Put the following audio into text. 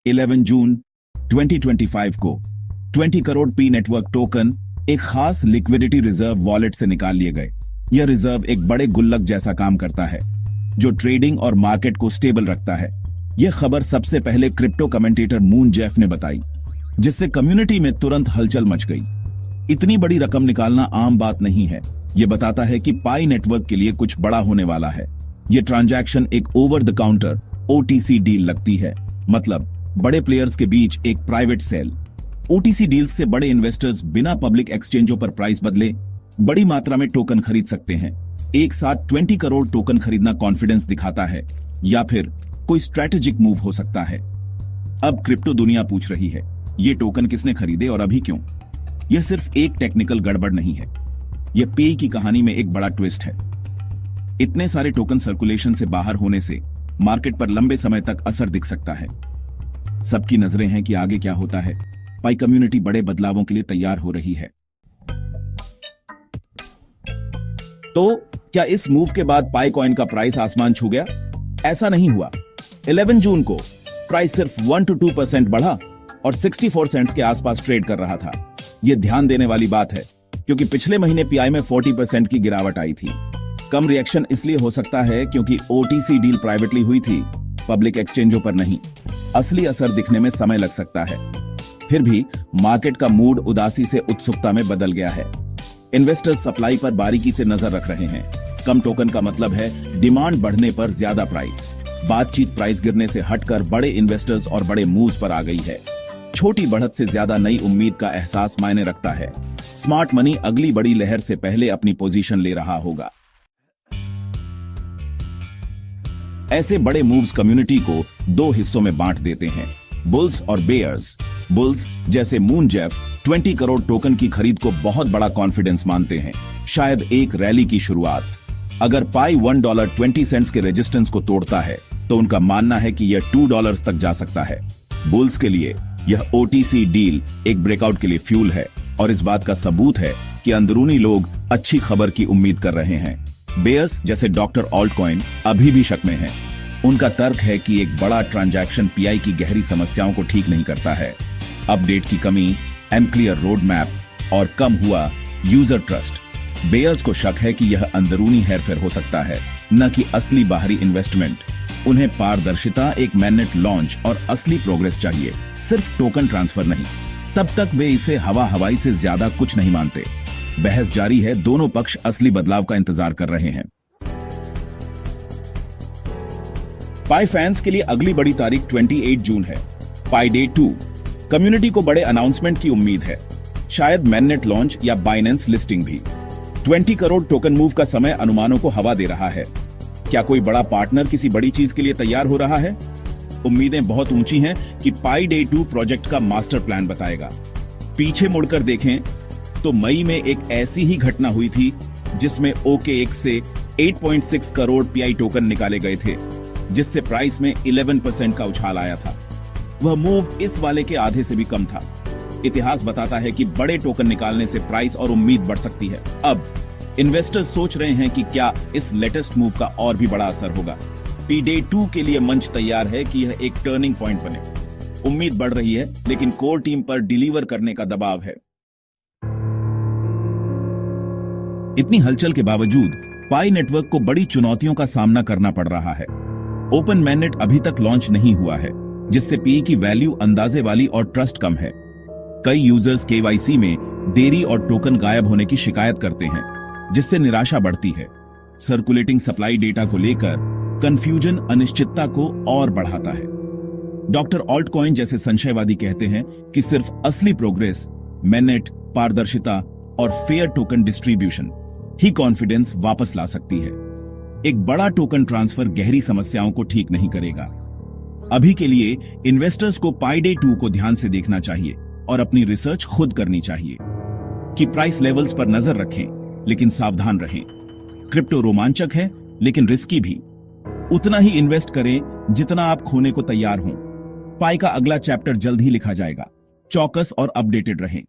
11 जून 2025 को 20 crore P network token एक खास लिक्विडिटी रिजर्व वॉलेट से निकाल लिए गए। यह रिजर्व एक बड़े गुल्लक जैसा काम करता है जो ट्रेडिंग और मार्केट को स्टेबल रखता है। यह खबर सबसे पहले क्रिप्टो कमेंटेटर मून जेफ ने बताई, जिससे कम्युनिटी में तुरंत हलचल मच गई। इतनी बड़ी रकम निकालना आम बात नहीं है। यह बताता है कि पाई नेटवर्क के लिए कुछ बड़ा होने वाला है। यह ट्रांजैक्शन एक over the counter OTC deal लगती है, मतलब बड़े प्लेयर्स के बीच एक प्राइवेट सेल। OTC डील्स से बड़े इन्वेस्टर्स बिना पब्लिक एक्सचेंजों पर प्राइस बदले बड़ी मात्रा में टोकन खरीद सकते हैं। एक साथ 20 करोड़ टोकन खरीदना कॉन्फिडेंस दिखाता है या फिर कोई स्ट्रैटेजिक मूव हो सकता है। अब क्रिप्टो दुनिया पूछ रही है, ये टोकन किसने खरीदे और अभी क्यों? यह सिर्फ एक टेक्निकल गड़बड़ नहीं है, यह पे की कहानी में एक बड़ा ट्विस्ट है। इतने सारे टोकन सर्कुलेशन से बाहर होने से मार्केट पर लंबे समय तक असर दिख सकता है। सबकी नजरें हैं कि आगे क्या होता है। पाई कम्युनिटी बड़े बदलावों के लिए तैयार हो रही है। तो क्या इस मूव के बाद पाई कॉइन का प्राइस आसमान छू गया? ऐसा नहीं हुआ। 11 जून को प्राइस सिर्फ 1 to 2% बढ़ा और 64 सेंट्स के आसपास ट्रेड कर रहा था। यह ध्यान देने वाली बात है क्योंकि पिछले महीने पीआई में 40% की गिरावट आई थी। कम रिएक्शन इसलिए हो सकता है क्योंकि OTC डील प्राइवेटली हुई थी, पब्लिक एक्सचेंजों पर नहीं। असली असर दिखने में समय लग सकता है। फिर भी मार्केट का मूड उदासी से उत्सुकता में बदल गया है। इन्वेस्टर्स सप्लाई पर बारीकी से नजर रख रहे हैं। कम टोकन का मतलब है डिमांड बढ़ने पर ज्यादा प्राइस। बातचीत प्राइस गिरने से हटकर बड़े इन्वेस्टर्स और बड़े मूव्स पर आ गई है। छोटी बढ़त से ज्यादा नई उम्मीद का एहसास मायने रखता है। स्मार्ट मनी अगली बड़ी लहर से पहले अपनी पोजीशन ले रहा होगा। ऐसे बड़े मूव्स कम्युनिटी को दो हिस्सों में बांट देते हैं, बुल्स और बेयर्स। बुल्स जैसे मून जेफ 20 करोड़ टोकन की खरीद को बहुत बड़ा कॉन्फिडेंस मानते हैं, शायद एक रैली की शुरुआत। अगर पाई $1.20 के रेजिस्टेंस को तोड़ता है तो उनका मानना है कि यह $2 तक जा सकता है। बुल्स के लिए यह OTC डील एक ब्रेकआउट के लिए फ्यूल है और इस बात का सबूत है कि अंदरूनी लोग अच्छी खबर की उम्मीद कर रहे हैं। बेयर्स जैसे डॉक्टर ऑल्टकॉइन अभी भी शक में हैं। उनका तर्क है कि एक बड़ा ट्रांजैक्शन पीआई की गहरी समस्याओं को ठीक नहीं करता है। अपडेट की कमी, अनक्लियर रोड मैप और कम हुआ यूजर ट्रस्ट। बेयर्स को शक है कि यह अंदरूनी हेरफेर हो सकता है, न कि असली बाहरी इन्वेस्टमेंट। उन्हें पारदर्शिता, एक मैनेट लॉन्च और असली प्रोग्रेस चाहिए, सिर्फ टोकन ट्रांसफर नहीं। तब तक वे इसे हवा हवाई से ज्यादा कुछ नहीं मानते। बहस जारी है, दोनों पक्ष असली बदलाव का इंतजार कर रहे हैं। पाई फैंस के लिए अगली बड़ी तारीख 28 जून है, पाई डे 2। कम्युनिटी को बड़े अनाउंसमेंट की उम्मीद है, शायद मैननेट लॉन्च या बाइनेंस लिस्टिंग भी। 20 करोड़ टोकन मूव का समय अनुमानों को हवा दे रहा है। क्या कोई बड़ा पार्टनर किसी बड़ी चीज के लिए तैयार हो रहा है? उम्मीदें बहुत ऊंची हैं कि पाई डे 2 प्रोजेक्ट का मास्टर प्लान बताएगा। पीछे मुड़कर देखें तो मई में एक ऐसी ही घटना हुई थी जिसमें OKX से 8.6 करोड़ पीआई टोकन निकाले गए थे, जिससे प्राइस में 11% का उछाल आया था। वह मूव इस वाले के आधे से भी कम था। इतिहास बताता है कि बड़े टोकन निकालने से प्राइस और उम्मीद बढ़ सकती है। अब इन्वेस्टर्स सोच रहे हैं कि क्या इस लेटेस्ट मूव का और भी बड़ा असर होगा। पी डे 2 के लिए मंच तैयार है कि यह एक टर्निंग पॉइंट बने। उम्मीद बढ़ रही है, लेकिन कोर टीम पर डिलीवर करने का दबाव है। इतनी हलचल के बावजूद पाई नेटवर्क को बड़ी चुनौतियों का सामना करना पड़ रहा है। ओपन मैननेट अभी तक लॉन्च नहीं हुआ है, जिससे पी की वैल्यू अंदाजे वाली और ट्रस्ट कम है। कई यूजर्स KYC में देरी और टोकन गायब होने की शिकायत करते हैं, जिससे निराशा बढ़ती है। सर्कुलेटिंग सप्लाई डेटा को लेकर कंफ्यूजन अनिश्चितता को और बढ़ाता है। डॉक्टर ऑल्टकॉइन जैसे संशयवादी कहते हैं कि सिर्फ असली प्रोग्रेस, मैननेट, पारदर्शिता और फेयर टोकन डिस्ट्रीब्यूशन ही कॉन्फिडेंस वापस ला सकती है। एक बड़ा टोकन ट्रांसफर गहरी समस्याओं को ठीक नहीं करेगा। अभी के लिए इन्वेस्टर्स को पाई डे 2 को ध्यान से देखना चाहिए और अपनी रिसर्च खुद करनी चाहिए कि प्राइस लेवल्स पर नजर रखें, लेकिन सावधान रहें। क्रिप्टो रोमांचक है लेकिन रिस्की भी। उतना ही इन्वेस्ट करें जितना आप खोने को तैयार हों। पाई का अगला चैप्टर जल्द ही लिखा जाएगा। चौकस और अपडेटेड रहें।